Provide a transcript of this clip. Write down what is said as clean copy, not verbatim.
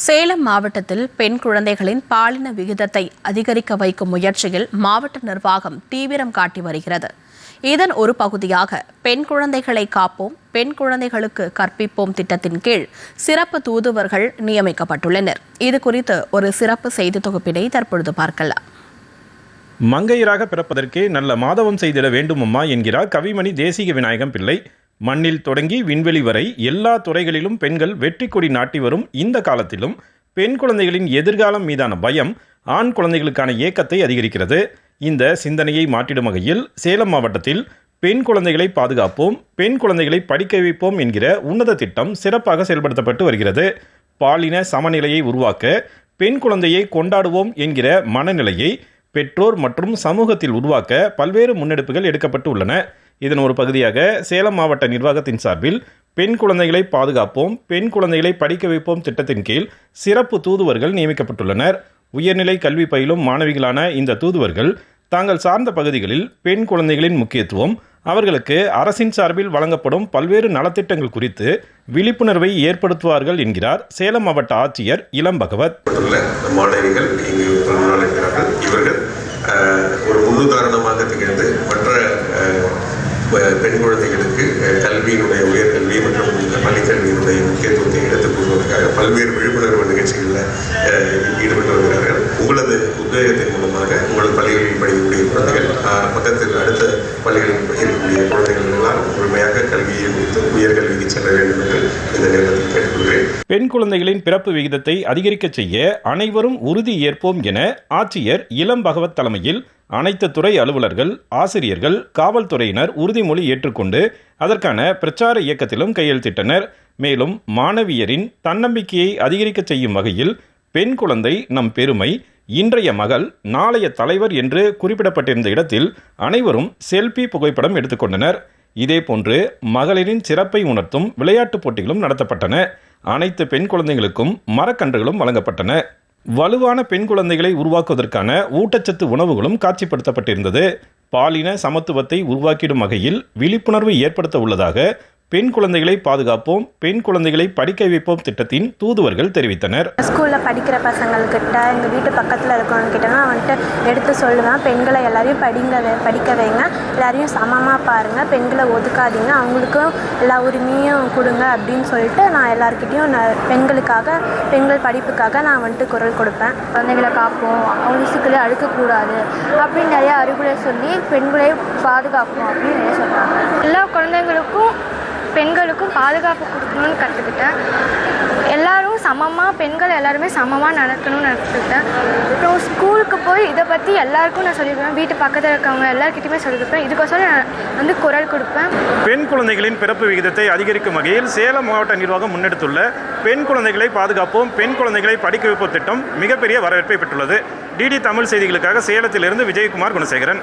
சேலம் மாவட்டத்தில் பெண் குழந்தைகளின் பாலின விகிதத்தை அதிகரிக்க வைக்கும் முயற்சியில் மாவட்ட நிர்வாகம் தீவிரம் காட்டி வருகிறது. இதன் ஒரு பகுதியாக பெண் குழந்தைகளை காப்போம், பெண் குழந்தைகளுக்கு கற்பிப்போம் திட்டத்தின் கீழ் சிறப்பு தூதுவர்கள் நியமிக்கப்பட்டுள்ளனர். இதுகுறித்து ஒரு சிறப்பு செய்தி தொகுப்பினை தற்பொழுது பார்க்கலாம். மங்கையராக பிறப்பதற்கே நல்ல மாதவம் செய்திட வேண்டுமம்மா என்கிறார் கவிமணி தேசிக விநாயகம் பிள்ளை. மண்ணில் தொடங்கி விண்வெளி வரை எல்லா துறைகளிலும் பெண்கள் வெற்றி கொடி நாட்டி வரும் இந்த காலத்திலும் பெண் குழந்தைகளின் எதிர்காலம் மீதான பயம் ஆண் குழந்தைகளுக்கான ஏக்கத்தை அதிகரிக்கிறது. இந்த சிந்தனையை மாற்றிடும் வகையில் சேலம் மாவட்டத்தில் பெண் குழந்தைகளை பாதுகாப்போம், பெண் குழந்தைகளை படிக்க வைப்போம் என்கிற உன்னத திட்டம் சிறப்பாக செயல்படுத்தப்பட்டு வருகிறது. பாலின சமநிலையை உருவாக்க பெண் குழந்தையை கொண்டாடுவோம் என்கிற மனநிலையை பெற்றோர் மற்றும் சமூகத்தில் உருவாக்க பல்வேறு முன்னெடுப்புகள் எடுக்கப்பட்டு உள்ளன. இதன் ஒரு பகுதியாக சேலம் மாவட்ட நிர்வாகத்தின் சார்பில் பெண் குழந்தைகளை பாதுகாப்போம், பெண் குழந்தைகளை படிக்க வைப்போம் திட்டத்தின் கீழ் சிறப்பு தூதுவர்கள் நியமிக்கப்பட்டுள்ளனர். உயர்நிலை கல்வி பயிலும் மாணவிகளான இந்த தூதுவர்கள் தாங்கள் சார்ந்த பகுதிகளில் பெண் குழந்தைகளின் முக்கியத்துவம், அவர்களுக்கு அரசின் சார்பில் வழங்கப்படும் பல்வேறு நலத்திட்டங்கள் குறித்து விழிப்புணர்வை ஏற்படுத்துவார்கள் என்கிறார் சேலம் மாவட்ட ஆட்சியர் இளம் பகவத். மாணவிகள் இவர்கள் ஒரு முன்னுதாரணமாக திகழ்ந்து மற்ற பெண் குழந்தைகளுக்கு கல்வியினுடைய உயர்கல்வி மற்றும் பள்ளிக்கல்வியினுடைய முக்கியத்துவத்தை எடுத்துக் கொள்வதற்காக பல்வேறு விழிப்புணர்வு நிகழ்ச்சிகளில் ஈடுபட்டு வருகிறார்கள். உங்களது உத்வேகத்தின் மூலமாக உங்கள் பள்ளிகளில் படிக்கக்கூடிய குழந்தைகள் பக்கத்தில் அடுத்த பள்ளிகளில் இருக்கக்கூடிய குழந்தைகள் எல்லாம் முழுமையாக கல்வியை முடித்து உயர்கல்விக்கு செல்ல வேண்டும் என்று இந்த நேரத்தில் கேட்டுக்கொள்கிறேன். பெண் குழந்தைகளின் பிறப்பு விகிதத்தை அதிகரிக்க செய்ய அனைவரும் உறுதி ஏற்போம் என ஆட்சியர் இளம் பகவத் தலைமையில் அனைத்து துறை அலுவலர்கள், ஆசிரியர்கள், காவல்துறையினர் உறுதிமொழி ஏற்றுக்கொண்டு அதற்கான பிரச்சார இயக்கத்திலும் கையெழுத்திட்டனர். மேலும் மாணவியரின் தன்னம்பிக்கையை அதிகரிக்க செய்யும் வகையில் பெண் குழந்தை நம் பெருமை, இன்றைய மகள் நாளைய தலைவர் என்று குறிப்பிடப்பட்டிருந்த இடத்தில் அனைவரும் செல்பி புகைப்படம் எடுத்துக்கொண்டனர். இதேபோன்று மகளிரின் சிறப்பை உணர்த்தும் விளையாட்டுப் போட்டிகளும் நடத்தப்பட்டன. அனைத்து பெண் குழந்தைகளுக்கும் மரக்கன்றுகளும் வழங்கப்பட்டன. வலுவான பெண் குழந்தைகளை உருவாக்குவதற்கான ஊட்டச்சத்து உணவுகளும் காட்சிப்படுத்தப்பட்டிருந்தது. பாலின சமத்துவத்தை உருவாக்கிடும் வகையில் விழிப்புணர்வு ஏற்படுத்த உள்ளதாக பெண் குழந்தைகளை பாதுகாப்போம், பெண் குழந்தைகளை படிக்க வைப்போம் திட்டத்தின் தூதுவர்கள் தெரிவித்தனர். ஸ்கூலில் படிக்கிற பசங்கள்கிட்ட, எங்கள் வீட்டு பக்கத்தில் இருக்கிறவங்ககிட்ட நான் வந்துட்டு எடுத்து சொல்லுவேன், பெண்களை எல்லாரையும் படிக்க வைங்க, எல்லாரையும் சமமாக பாருங்கள், பெண்களை ஒதுக்காதீங்க, அவங்களுக்கும் எல்லா உரிமையும் கொடுங்க அப்படின்னு சொல்லிட்டு நான் எல்லாருக்கிட்டையும் பெண்களுக்காக, பெண்கள் படிப்புக்காக நான் வந்துட்டு குரல் கொடுப்பேன். குழந்தைகளை காப்போம், அவங்க சிக்கலே அழுக்கக்கூடாது அப்படின்னு நிறைய அறிவுரை சொல்லி பெண்களை பாதுகாப்போம் அப்படின்னு நிறைய சொல்கிறாங்க. எல்லா குழந்தைங்களுக்கும் பெண்களுக்கும் பாதுகாப்பு கொடுக்கணும்னு கற்றுக்கிட்டேன். எல்லாரும் சமமாக, பெண்கள் எல்லாருமே சமமாக நடக்கணும்னு கற்றுக்கிட்டேன். அப்புறம் ஸ்கூலுக்கு போய் இதை பற்றி எல்லாருக்கும் நான் சொல்லியிருப்பேன், வீட்டு பக்கத்தில் இருக்கவங்க எல்லாருக்கிட்டையுமே சொல்லியிருப்பேன். இதுக்கோசரம் நான் வந்து குரல் கொடுப்பேன். பெண் குழந்தைகளின் பிறப்பு விகிதத்தை அதிகரிக்கும் வகையில் சேலம் மாவட்ட நிர்வாகம் முன்னெடுத்துள்ள பெண் குழந்தைகளை பாதுகாப்போம், பெண் குழந்தைகளை படிக்க வைப்போம் திட்டம் மிகப்பெரிய வரவேற்பை பெற்றுள்ளது. டிடி தமிழ் செய்திகளுக்காக சேலத்திலிருந்து விஜயகுமார் குணசேகரன்.